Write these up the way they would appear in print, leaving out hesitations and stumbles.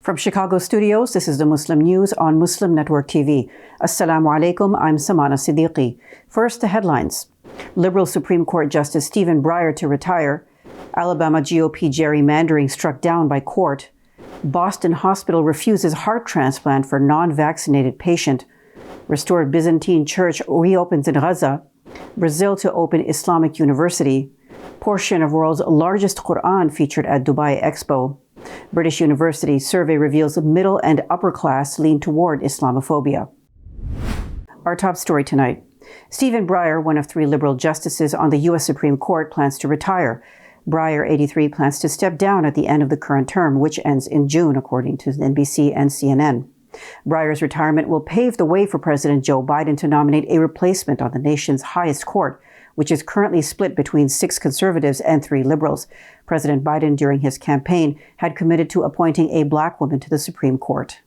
From Chicago studios, this is the Muslim News on Muslim Network TV. Assalamu alaikum, I'm Samana Siddiqui. First, the headlines. Liberal Supreme Court Justice Stephen Breyer to retire. Alabama GOP gerrymandering struck down by court. Boston hospital refuses heart transplant for non-vaccinated patient. Restored Byzantine church reopens in Gaza. Brazil to open Islamic University. Portion of world's largest Quran featured at Dubai Expo. British University survey reveals middle and upper class lean toward Islamophobia. Our top story tonight. Stephen Breyer, one of 3 liberal justices on the U.S. Supreme Court, plans to retire. Breyer, 83, plans to step down at the end of the current term, which ends in June, according to NBC and CNN. Breyer's retirement will pave the way for President Joe Biden to nominate a replacement on the nation's highest court, which is currently split between 6 conservatives and 3 liberals. President Biden, during his campaign, had committed to appointing a black woman to the Supreme Court.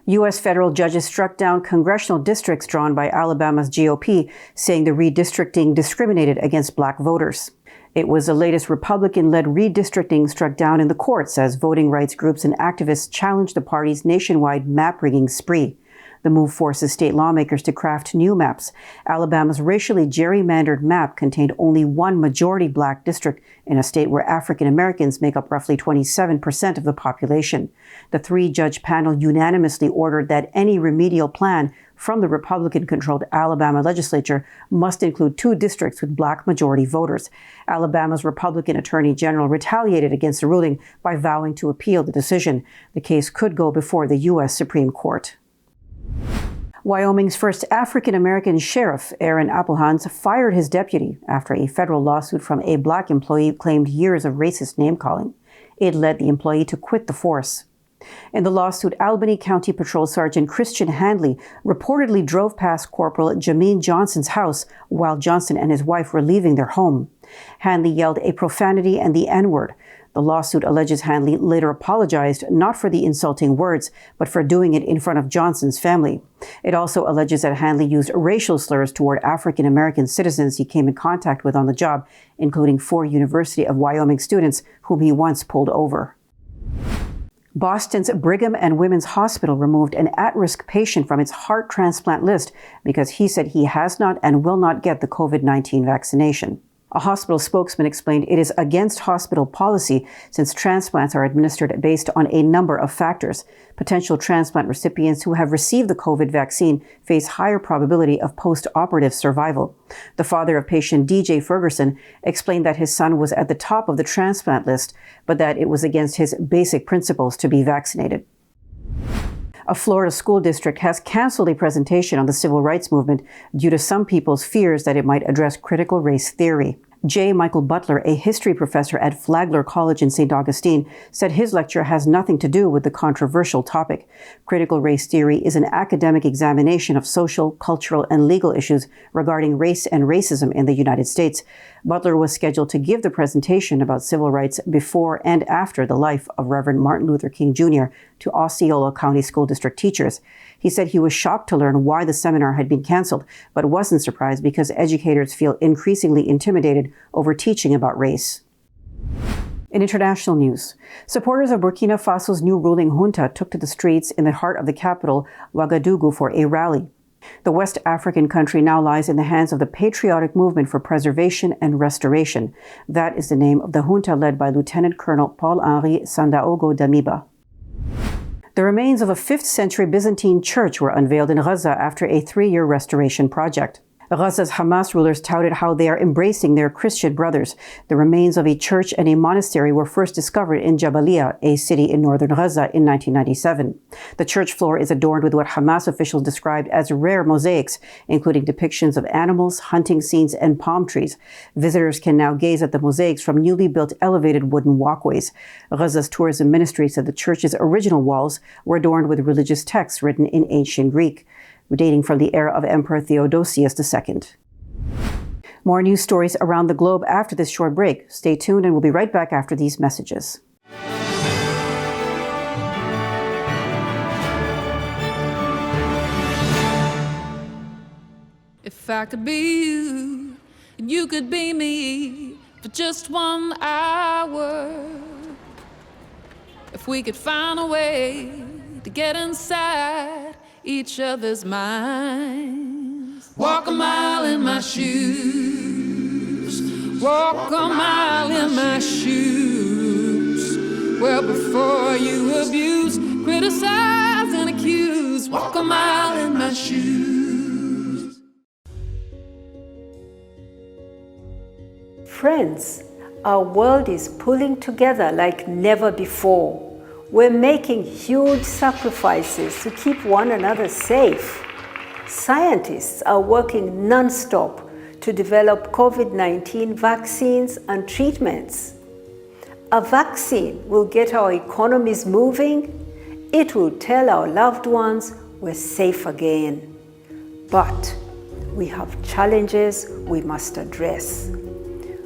U.S. federal judges struck down congressional districts drawn by Alabama's GOP, saying the redistricting discriminated against black voters. It was the latest Republican-led redistricting struck down in the courts as voting rights groups and activists challenged the party's nationwide map-rigging spree. The move forces state lawmakers to craft new maps. Alabama's racially gerrymandered map contained only 1 majority black district in a state where African Americans make up roughly 27% of the population. The 3-judge panel unanimously ordered that any remedial plan from the Republican-controlled Alabama legislature must include 2 districts with black majority voters. Alabama's Republican Attorney General retaliated against the ruling by vowing to appeal the decision. The case could go before the U.S. Supreme Court. Wyoming's first African-American sheriff, Aaron Applehans, fired his deputy after a federal lawsuit from a black employee claimed years of racist name-calling. It led the employee to quit the force. In the lawsuit, Albany County Patrol Sergeant Christian Handley reportedly drove past Corporal Jameen Johnson's house while Johnson and his wife were leaving their home. Handley yelled a profanity and the N-word. The lawsuit alleges Handley later apologized not for the insulting words, but for doing it in front of Johnson's family. It also alleges that Handley used racial slurs toward African-American citizens he came in contact with on the job, including 4 University of Wyoming students whom he once pulled over. Boston's Brigham and Women's Hospital removed an at-risk patient from its heart transplant list because he said he has not and will not get the COVID-19 vaccination. A hospital spokesman explained it is against hospital policy since transplants are administered based on a number of factors. Potential transplant recipients who have received the COVID vaccine face higher probability of post-operative survival. The father of patient DJ Ferguson explained that his son was at the top of the transplant list, but that it was against his basic principles to be vaccinated. A Florida school district has canceled a presentation on the civil rights movement due to some people's fears that it might address critical race theory. J. Michael Butler, a history professor at Flagler College in St. Augustine, said his lecture has nothing to do with the controversial topic. Critical race theory is an academic examination of social, cultural, and legal issues regarding race and racism in the United States. Butler was scheduled to give the presentation about civil rights before and after the life of Reverend Martin Luther King Jr. to Osceola County School District teachers. He said he was shocked to learn why the seminar had been canceled, but wasn't surprised because educators feel increasingly intimidated over teaching about race. In international news, supporters of Burkina Faso's new ruling junta took to the streets in the heart of the capital, Ouagadougou, for a rally. The West African country now lies in the hands of the Patriotic Movement for Preservation and Restoration. That is the name of the junta led by Lieutenant Colonel Paul-Henri Sandaogo Damiba. The remains of a 5th century Byzantine church were unveiled in Gaza after a 3-year restoration project. Gaza's Hamas rulers touted how they are embracing their Christian brothers. The remains of a church and a monastery were first discovered in Jabalia, a city in northern Gaza, in 1997. The church floor is adorned with what Hamas officials described as rare mosaics, including depictions of animals, hunting scenes, and palm trees. Visitors can now gaze at the mosaics from newly built elevated wooden walkways. Gaza's tourism ministry said the church's original walls were adorned with religious texts written in ancient Greek, dating from the era of Emperor Theodosius II. More news stories around the globe after this short break. Stay tuned and we'll be right back after these messages. If I could be you, and you could be me for just 1 hour, if we could find a way to get inside each other's minds. Walk a mile in my shoes, walk a mile in my shoes. Well, before you abuse, criticize and accuse, walk a mile in my shoes. Friends, our world is pulling together like never before. We're making huge sacrifices to keep one another safe. Scientists are working non-stop to develop COVID-19 vaccines and treatments. A vaccine will get our economies moving. It will tell our loved ones we're safe again. But we have challenges we must address.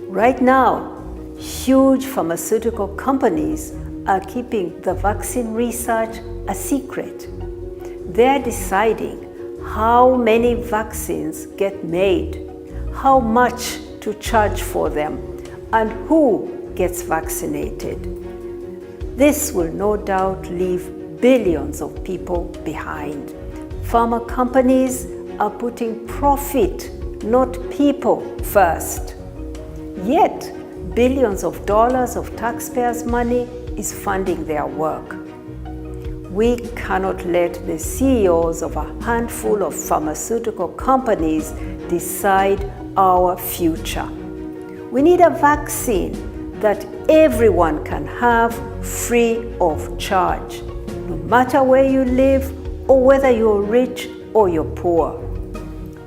Right now, huge pharmaceutical companies are keeping the vaccine research a secret. They're deciding how many vaccines get made, how much to charge for them, and who gets vaccinated. This will no doubt leave billions of people behind. Pharma companies are putting profit, not people, first. Yet, billions of dollars of taxpayers' money is funding their work. We cannot let the CEOs of a handful of pharmaceutical companies decide our future. We need a vaccine that everyone can have free of charge, no matter where you live or whether you're rich or you're poor.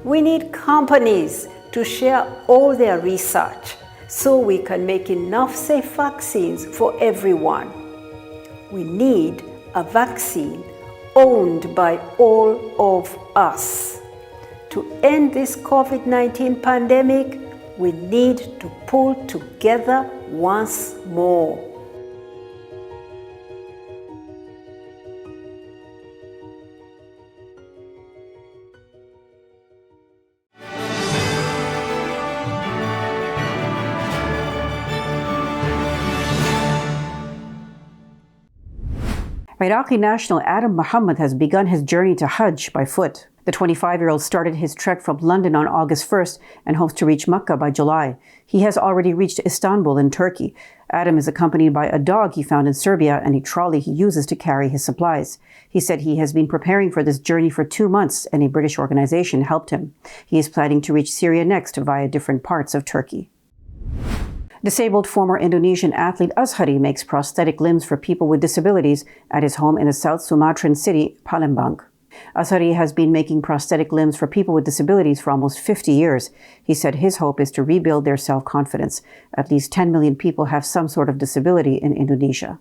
We need companies to share all their research so we can make enough safe vaccines for everyone. We need a vaccine owned by all of us. To end this COVID-19 pandemic, we need to pull together once more. Iraqi national Adam Muhammad has begun his journey to Hajj by foot. The 25-year-old started his trek from London on August 1st and hopes to reach Mecca by July. He has already reached Istanbul in Turkey. Adam is accompanied by a dog he found in Serbia and a trolley he uses to carry his supplies. He said he has been preparing for this journey for 2 months and a British organization helped him. He is planning to reach Syria next via different parts of Turkey. Disabled former Indonesian athlete Azhari makes prosthetic limbs for people with disabilities at his home in the South Sumatran city, Palembang. Azhari has been making prosthetic limbs for people with disabilities for almost 50 years. He said his hope is to rebuild their self-confidence. At least 10 million people have some sort of disability in Indonesia.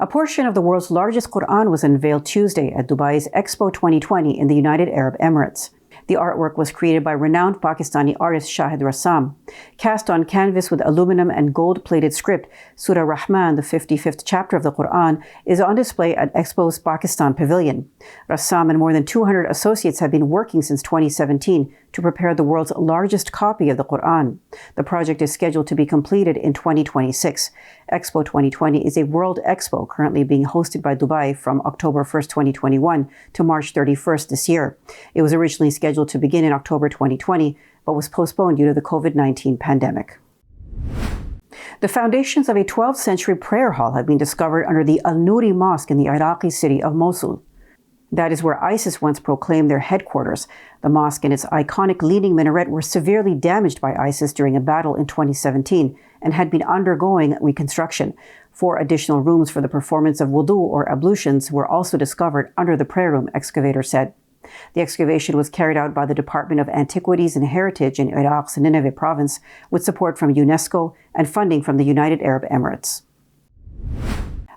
A portion of the world's largest Quran was unveiled Tuesday at Dubai's EXPO 2020 in the United Arab Emirates. The artwork was created by renowned Pakistani artist Shahid Rassam. Cast on canvas with aluminum and gold-plated script, Surah Rahman, the 55th chapter of the Quran, is on display at Expo's Pakistan Pavilion. Rassam and more than 200 associates have been working since 2017 to prepare the world's largest copy of the Quran. The project is scheduled to be completed in 2026. Expo 2020 is a world expo currently being hosted by Dubai from October 1st, 2021 to March 31st this year. It was originally scheduled to begin in October 2020, but was postponed due to the COVID-19 pandemic. The foundations of a 12th century prayer hall have been discovered under the Al-NURI mosque in the Iraqi city of Mosul. That is where ISIS once proclaimed their headquarters. The mosque and its iconic leaning minaret were severely damaged by ISIS during a battle in 2017 and had been undergoing reconstruction. 4 additional rooms for the performance of wudu or ablutions were also discovered under the prayer room, excavators said. The excavation was carried out by the Department of Antiquities and Heritage in Iraq's Nineveh province with support from UNESCO and funding from the United Arab Emirates.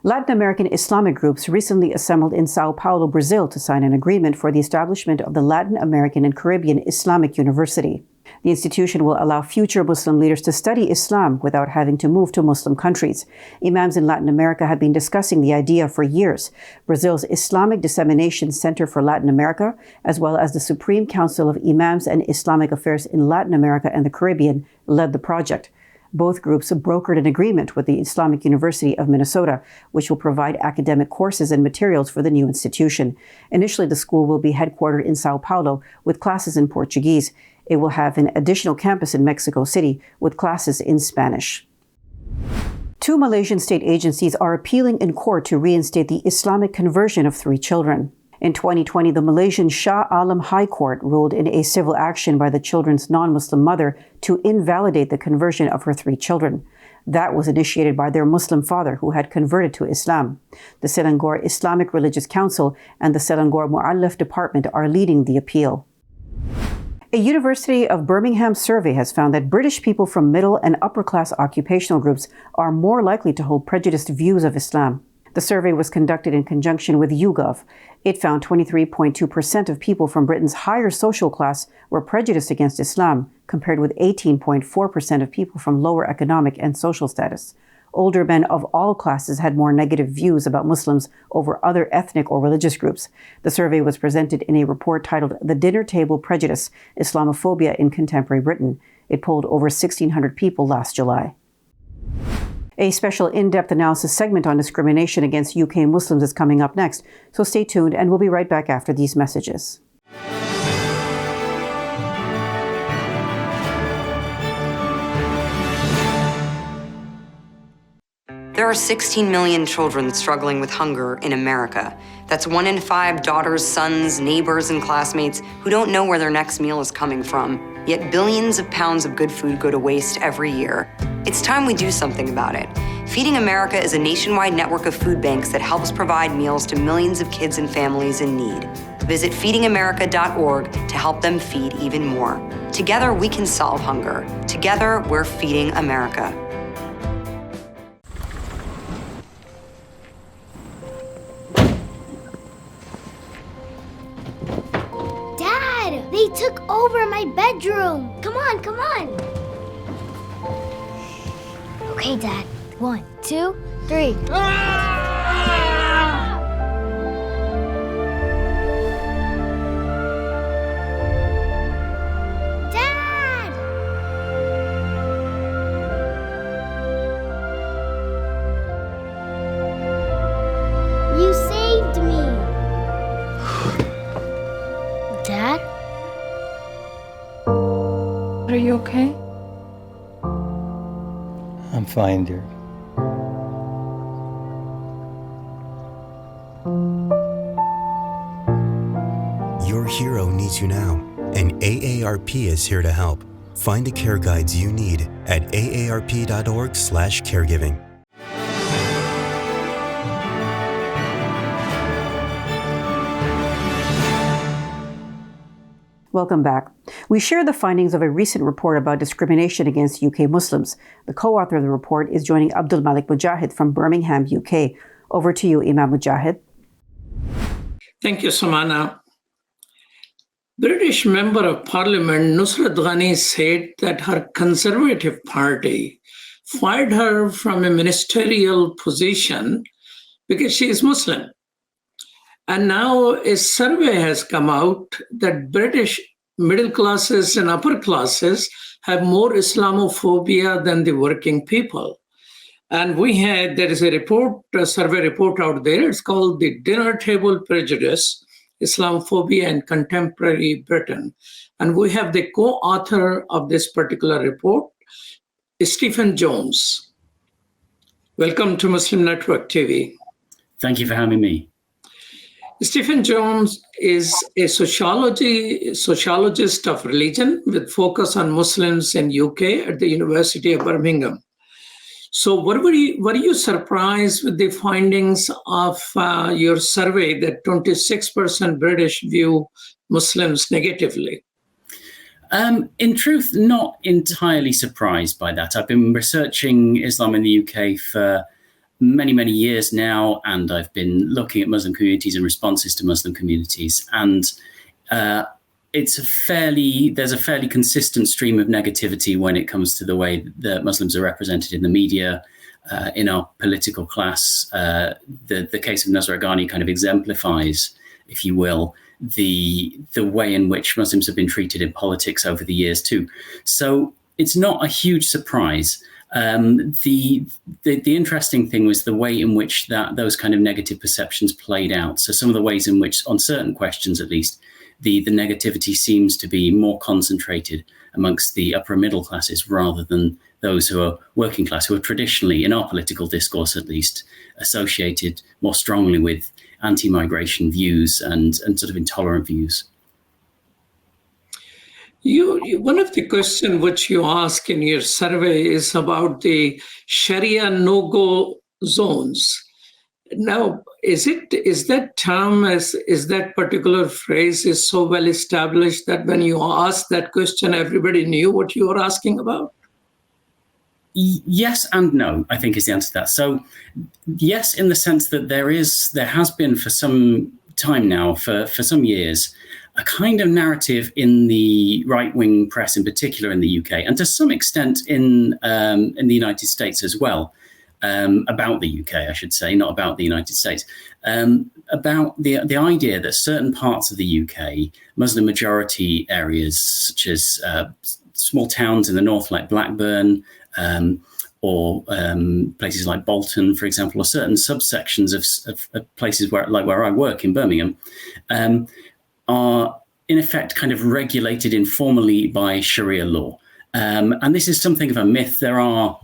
Latin American Islamic groups recently assembled in Sao Paulo, Brazil to sign an agreement for the establishment of the Latin American and Caribbean Islamic University. The institution will allow future Muslim leaders to study Islam without having to move to Muslim countries. Imams in Latin America have been discussing the idea for years. Brazil's Islamic Dissemination Center for Latin America, as well as the Supreme Council of Imams and Islamic Affairs in Latin America and the Caribbean, led the project. Both groups brokered an agreement with the Islamic University of Minnesota, which will provide academic courses and materials for the new institution. Initially, the school will be headquartered in Sao Paulo with classes in Portuguese. It will have an additional campus in Mexico City with classes in Spanish. 2 Malaysian state agencies are appealing in court to reinstate the Islamic conversion of 3 children. In 2020, the Malaysian Shah Alam High Court ruled in a civil action by the children's non-Muslim mother to invalidate the conversion of her 3 children. That was initiated by their Muslim father, who had converted to Islam. The Selangor Islamic Religious Council and the Selangor Mu'allaf Department are leading the appeal. A University of Birmingham survey has found that British people from middle and upper-class occupational groups are more likely to hold prejudiced views of Islam. The survey was conducted in conjunction with YouGov. It found 23.2% of people from Britain's higher social class were prejudiced against Islam, compared with 18.4% of people from lower economic and social status. Older men of all classes had more negative views about Muslims over other ethnic or religious groups. The survey was presented in a report titled The Dinner Table Prejudice, Islamophobia in Contemporary Britain. It polled over 1,600 people last July. A special in-depth analysis segment on discrimination against UK Muslims is coming up next, so stay tuned and we'll be right back after these messages. There are 16 million children struggling with hunger in America. That's 1 in 5 daughters, sons, neighbors, and classmates who don't know where their next meal is coming from. Yet billions of pounds of good food go to waste every year. It's time we do something about it. Feeding America is a nationwide network of food banks that helps provide meals to millions of kids and families in need. Visit feedingamerica.org to help them feed even more. Together, we can solve hunger. Together, we're feeding America. They took over my bedroom. Come on, come on. Okay, Dad. 1, 2, 3. Dad! You saved me. Dad? Are you okay? I'm fine, dear. Your hero needs you now, and AARP is here to help. Find the care guides you need at aarp.org/caregiving. Welcome back. We share the findings of a recent report about discrimination against UK Muslims. The co-author of the report is joining Abdul Malik Mujahid from Birmingham, UK. Over to you, Imam Mujahid. Thank you, Samana. British Member of Parliament Nusrat Ghani said that her Conservative Party fired her from a ministerial position because she is Muslim. And now a survey has come out that British middle classes and upper classes have more Islamophobia than the working people. And there is a survey report out there. It's called The Dinner Table Prejudice, Islamophobia in Contemporary Britain. And we have the co-author of this particular report, Stephen Jones. Welcome to Muslim Network TV. Thank you for having me. Stephen Jones is a sociologist of religion with focus on Muslims in UK at the University of Birmingham. So were you surprised with the findings of your survey that 26% British view Muslims negatively? In truth, not entirely surprised by that. I've been researching Islam in the UK for many, many years now, and I've been looking at Muslim communities and responses to Muslim communities. And there's a fairly consistent stream of negativity when it comes to the way that Muslims are represented in the media, in our political class. The case of Nusrat Ghani kind of exemplifies, if you will, the way in which Muslims have been treated in politics over the years too. So it's not a huge surprise. The interesting thing was the way in which those kind of negative perceptions played out. So some of the ways in which, on certain questions at least, the negativity seems to be more concentrated amongst the upper middle classes rather than those who are working class, who are traditionally, in our political discourse at least, associated more strongly with anti-migration views and sort of intolerant views. One of the questions which you ask in your survey is about the Sharia no-go zones. Now, is that term, is that particular phrase is so well established that when you asked that question, everybody knew what you were asking about? Yes and no, I think is the answer to that. So yes, in the sense that there has been for some time now, for some years, a kind of narrative in the right-wing press, in particular in the UK, and to some extent in the United States as well, about the UK, I should say, not about the United States, about the idea that certain parts of the UK, Muslim majority areas, such as small towns in the north like Blackburn, or places like Bolton, for example, or certain subsections of places where I work in Birmingham, are in effect kind of regulated informally by Sharia law. And this is something of a myth. There are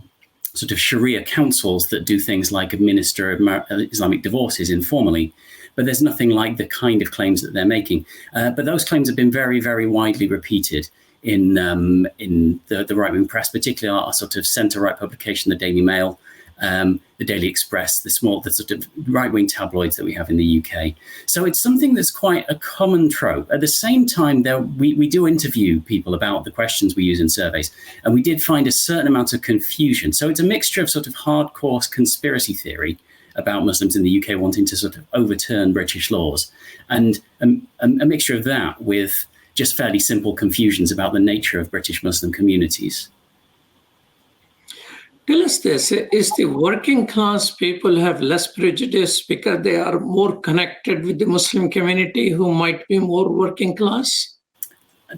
sort of Sharia councils that do things like administer Islamic divorces informally, but there's nothing like the kind of claims that they're making. But those claims have been very, very widely repeated in the right-wing press, particularly our sort of centre-right publication, the Daily Mail, the Daily Express, the sort of right-wing tabloids that we have in the UK. So it's something that's quite a common trope. At the same time, we do interview people about the questions we use in surveys, and we did find a certain amount of confusion. So it's a mixture of sort of hardcore conspiracy theory about Muslims in the UK wanting to sort of overturn British laws, and a mixture of that with just fairly simple confusions about the nature of British Muslim communities. Tell us this, is the working class people have less prejudice because they are more connected with the Muslim community who might be more working class?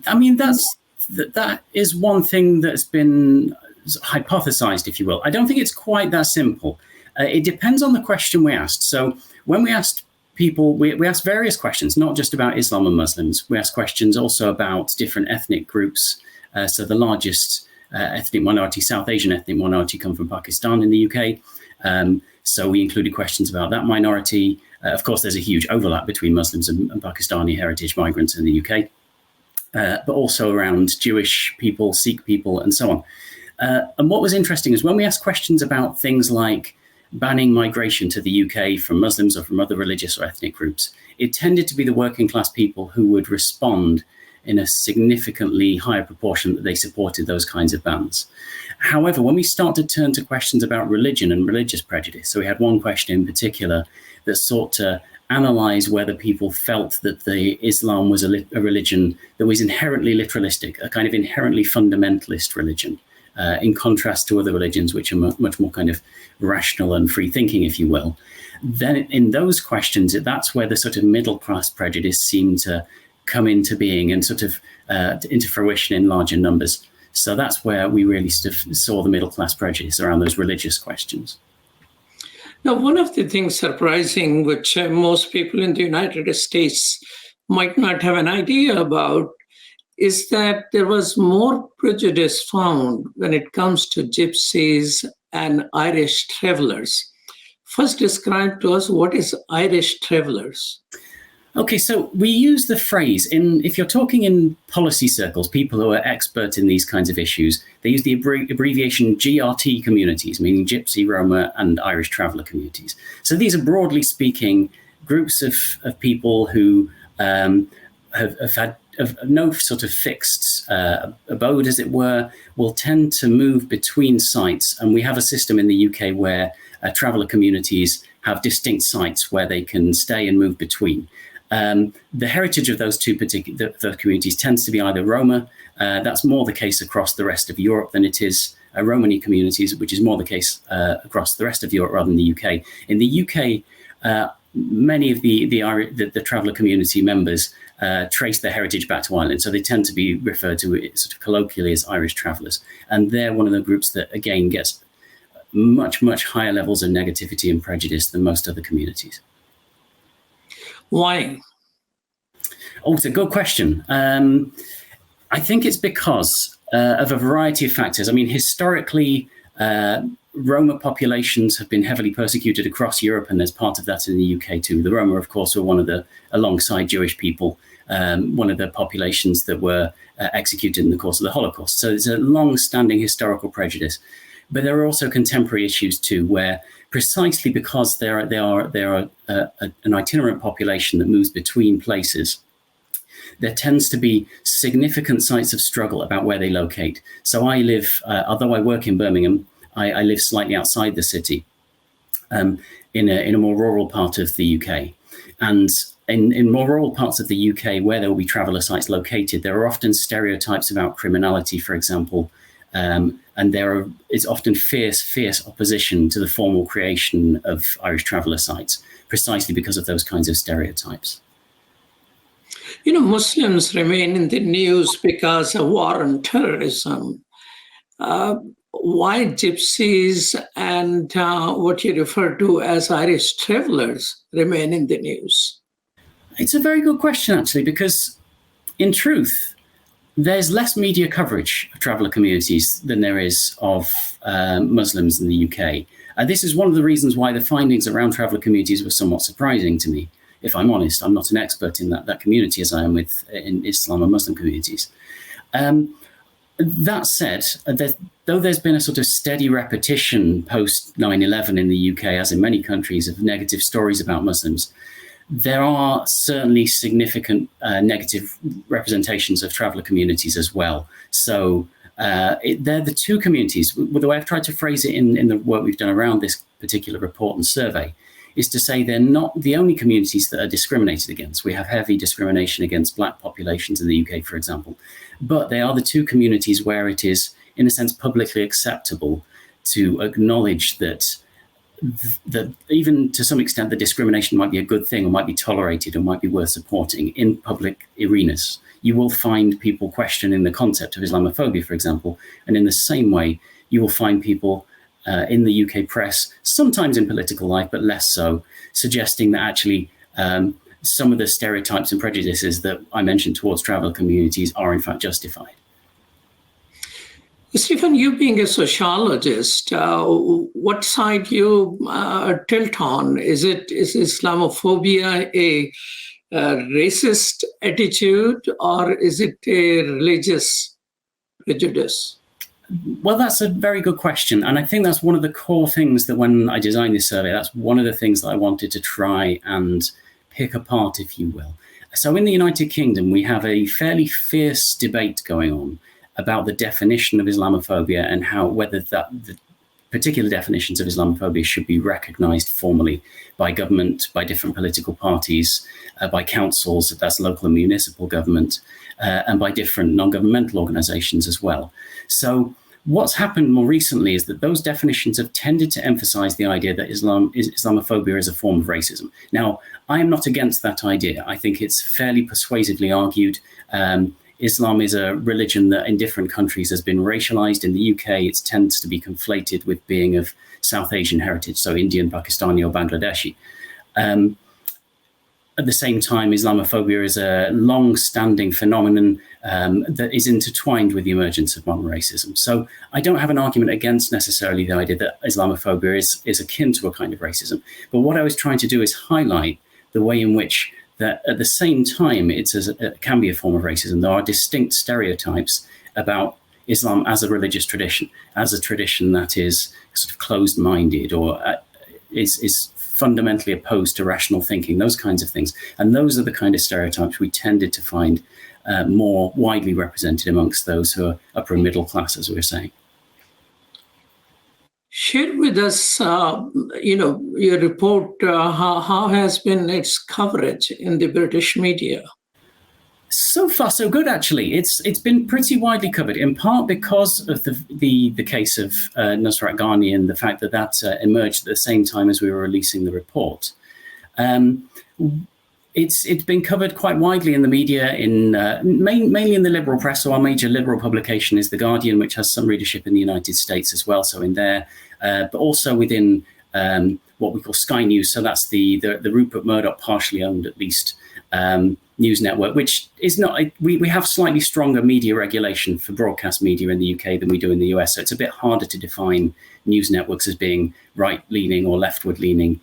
I mean, that is one thing that's been hypothesized, if you will. I don't think it's quite that simple. It depends on the question we asked. So when we asked people, we asked various questions, not just about Islam and Muslims. We asked questions also about different ethnic groups. So the largest ethnic minority, South Asian ethnic minority, come from Pakistan in the UK. So we included questions about that minority. Of course, there's a huge overlap between Muslims and Pakistani heritage migrants in the UK, but also around Jewish people, Sikh people, and so on. And what was interesting is when we asked questions about things like banning migration to the UK from Muslims or from other religious or ethnic groups, it tended to be the working class people who would respond in a significantly higher proportion that they supported those kinds of bans. However, when we start to turn to questions about religion and religious prejudice, so we had one question in particular that sought to analyze whether people felt that Islam was a religion that was inherently literalistic, a kind of inherently fundamentalist religion, in contrast to other religions, which are much more kind of rational and free thinking, if you will. Then in those questions, that's where the sort of middle class prejudice seemed to come into being and sort of into fruition in larger numbers. So that's where we really sort of saw the middle class prejudice around those religious questions. Now, one of the things surprising, which most people in the United States might not have an idea about, is that there was more prejudice found when it comes to gypsies and Irish travelers. First, describe to us what is Irish travelers. Okay, so we use the phrase if you're talking in policy circles, people who are expert in these kinds of issues, they use the abbreviation GRT communities, meaning Gypsy, Roma, and Irish traveller communities. So these are, broadly speaking, groups of people who have had no sort of fixed abode, as it were, will tend to move between sites. And we have a system in the UK where traveller communities have distinct sites where they can stay and move between. The heritage of those two particular communities tends to be either Roma, that's more the case across the rest of Europe than it is Romani communities, which is more the case across the rest of Europe rather than the UK. In the UK, many of the traveller community members trace their heritage back to Ireland, so they tend to be referred to sort of colloquially as Irish travellers, and they're one of the groups that again gets much, much higher levels of negativity and prejudice than most other communities. Why? Oh, it's a good question. I think it's because of a variety of factors. I mean, historically, Roma populations have been heavily persecuted across Europe, and there's part of that in the UK too. The Roma, of course, were one of the, alongside Jewish people, one of the populations that were executed in the course of the Holocaust. So there's a long-standing historical prejudice. But there are also contemporary issues too, where precisely because they are an itinerant population that moves between places, there tends to be significant sites of struggle about where they locate. So I live, although I work in Birmingham, I live slightly outside the city, in a more rural part of the UK. And in more rural parts of the UK, where there will be traveller sites located, there are often stereotypes about criminality, for example, and there is often fierce opposition to the formal creation of Irish traveller sites, precisely because of those kinds of stereotypes. You know, Muslims remain in the news because of war on terrorism. Why gypsies and what you refer to as Irish travelers remain in the news? It's a very good question, actually, because in truth, there's less media coverage of traveller communities than there is of Muslims in the UK. And this is one of the reasons why the findings around traveller communities were somewhat surprising to me. If I'm honest, I'm not an expert in that community as I am in Islam and Muslim communities. That said, though there's been a sort of steady repetition post 9/11 in the UK, as in many countries, of negative stories about Muslims, there are certainly significant negative representations of traveller communities as well. So they're the two communities. The way I've tried to phrase it in the work we've done around this particular report and survey is to say they're not the only communities that are discriminated against. We have heavy discrimination against Black populations in the UK, for example. But they are the two communities where it is, in a sense, publicly acceptable to acknowledge that even to some extent the discrimination might be a good thing or might be tolerated or might be worth supporting in public arenas. You will find people questioning the concept of Islamophobia, for example, and in the same way, you will find people in the UK press, sometimes in political life, but less so, suggesting that actually some of the stereotypes and prejudices that I mentioned towards traveller communities are in fact justified. Stephen, you being a sociologist, what side you tilt on? Is Islamophobia a racist attitude, or is it a religious prejudice? Well, that's a very good question. And I think that's one of the core things that when I designed this survey, that's one of the things that I wanted to try and pick apart, if you will. So in the United Kingdom, we have a fairly fierce debate going on about the definition of Islamophobia and whether the particular definitions of Islamophobia should be recognised formally by government, by different political parties, by councils, that's local and municipal government, and by different non-governmental organisations as well. So what's happened more recently is that those definitions have tended to emphasise the idea that Islamophobia is a form of racism. Now, I am not against that idea. I think it's fairly persuasively argued. Islam is a religion that in different countries has been racialized. In the UK, it tends to be conflated with being of South Asian heritage, so Indian, Pakistani, or Bangladeshi. At the same time, Islamophobia is a long-standing phenomenon that is intertwined with the emergence of modern racism. So I don't have an argument against necessarily the idea that Islamophobia is akin to a kind of racism. But what I was trying to do is highlight the way in which that at the same time it can be a form of racism. There are distinct stereotypes about Islam as a religious tradition, as a tradition that is sort of closed-minded or is fundamentally opposed to rational thinking, those kinds of things. And those are the kind of stereotypes we tended to find more widely represented amongst those who are upper and middle class, as we were saying. Share with us, your report, how has been its coverage in the British media? So far, so good, actually. It's been pretty widely covered, in part because of the case of Nusrat Ghani and the fact that emerged at the same time as we were releasing the report. It's been covered quite widely in the media, mainly in the liberal press. So our major liberal publication is The Guardian, which has some readership in the United States as well. So in there, but also within what we call Sky News. So that's the Rupert Murdoch partially owned, at least, news network, which is not. We have slightly stronger media regulation for broadcast media in the UK than we do in the US. So it's a bit harder to define news networks as being right-leaning or leftward-leaning,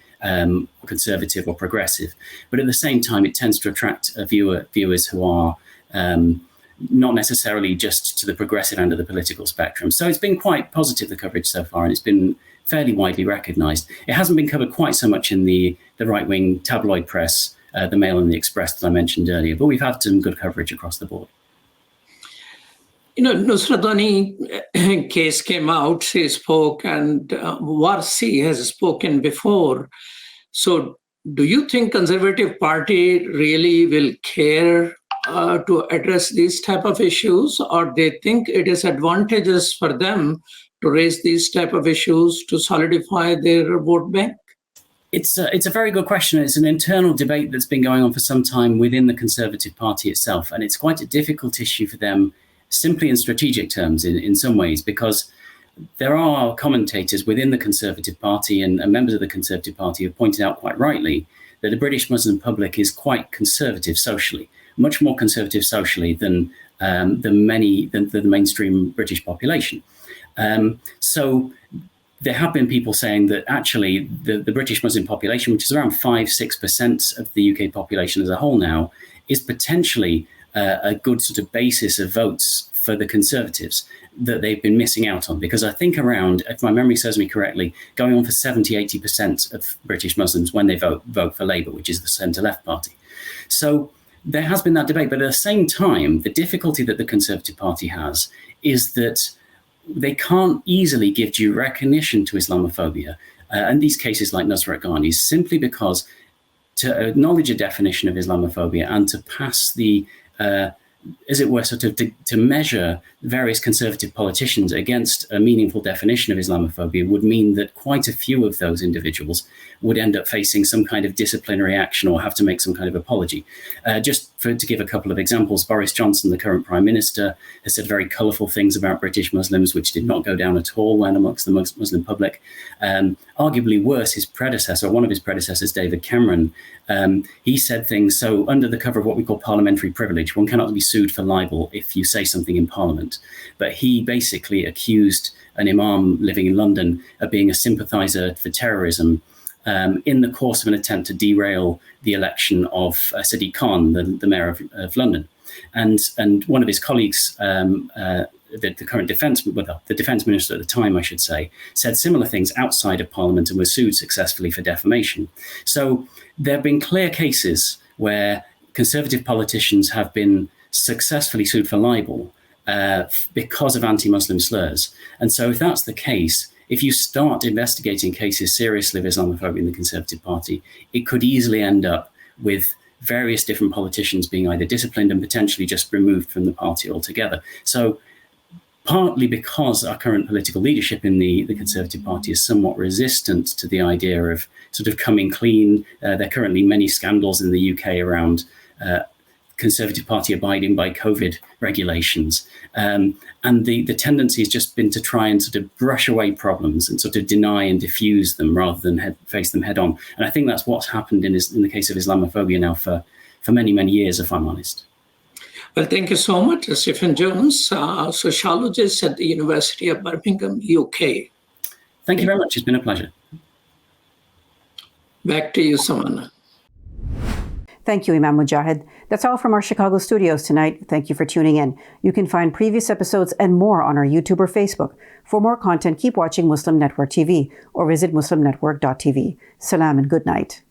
conservative or progressive. But at the same time, it tends to attract viewers who are not necessarily just to the progressive end of the political spectrum. So it's been quite positive, the coverage so far, and it's been fairly widely recognised. It hasn't been covered quite so much in the right-wing tabloid press, the Mail and the Express that I mentioned earlier, but we've had some good coverage across the board. Nusrat Ghani case came out, she spoke, and Warsi has spoken before. So do you think Conservative Party really will care to address these type of issues, or they think it is advantageous for them to raise these type of issues to solidify their vote bank? It's a very good question. It's an internal debate that's been going on for some time within the Conservative Party itself, and it's quite a difficult issue for them simply in strategic terms in some ways, because there are commentators within the Conservative Party and members of the Conservative Party who have pointed out quite rightly that the British Muslim public is quite conservative socially, much more conservative socially than the mainstream British population. So there have been people saying that actually the British Muslim population, which is around 5-6% of the UK population as a whole now, is potentially a good sort of basis of votes for the Conservatives that they've been missing out on. Because I think around, if my memory serves me correctly, going on for 70-80% of British Muslims when they vote for Labour, which is the centre-left party. So there has been that debate. But at the same time, the difficulty that the Conservative Party has is that they can't easily give due recognition to Islamophobia and these cases like Nusrat Ghani's, simply because to acknowledge a definition of Islamophobia and to pass the, as it were, sort of to measure various Conservative politicians against a meaningful definition of Islamophobia would mean that quite a few of those individuals would end up facing some kind of disciplinary action or have to make some kind of apology. To give a couple of examples, Boris Johnson, the current Prime Minister, has said very colourful things about British Muslims, which did not go down at all when amongst the Muslim public. Arguably worse, his predecessor, one of his predecessors, David Cameron, he said things, so under the cover of what we call parliamentary privilege, one cannot be sued for libel if you say something in Parliament. But he basically accused an imam living in London of being a sympathiser for terrorism in the course of an attempt to derail the election of Siddiqui Khan, the mayor of London. And one of his colleagues, the current the defence minister at the time, I should say, said similar things outside of Parliament and was sued successfully for defamation. So there have been clear cases where Conservative politicians have been successfully sued for libel because of anti-Muslim slurs. And so if that's the case, if you start investigating cases seriously of Islamophobia in the Conservative Party, it could easily end up with various different politicians being either disciplined and potentially just removed from the party altogether. So partly because our current political leadership in the Conservative Party is somewhat resistant to the idea of sort of coming clean. There are currently many scandals in the UK around Conservative Party abiding by COVID regulations. And the tendency has just been to try and sort of brush away problems and sort of deny and diffuse them rather than face them head on. And I think that's what's happened in the case of Islamophobia now for many, many years, if I'm honest. Well, thank you so much, Stephen Jones, sociologist at the University of Birmingham, UK. Thank you very much. It's been a pleasure. Back to you, Samana. Thank you, Imam Mujahid. That's all from our Chicago studios tonight. Thank you for tuning in. You can find previous episodes and more on our YouTube or Facebook. For more content, keep watching Muslim Network TV or visit muslimnetwork.tv. Salam and good night.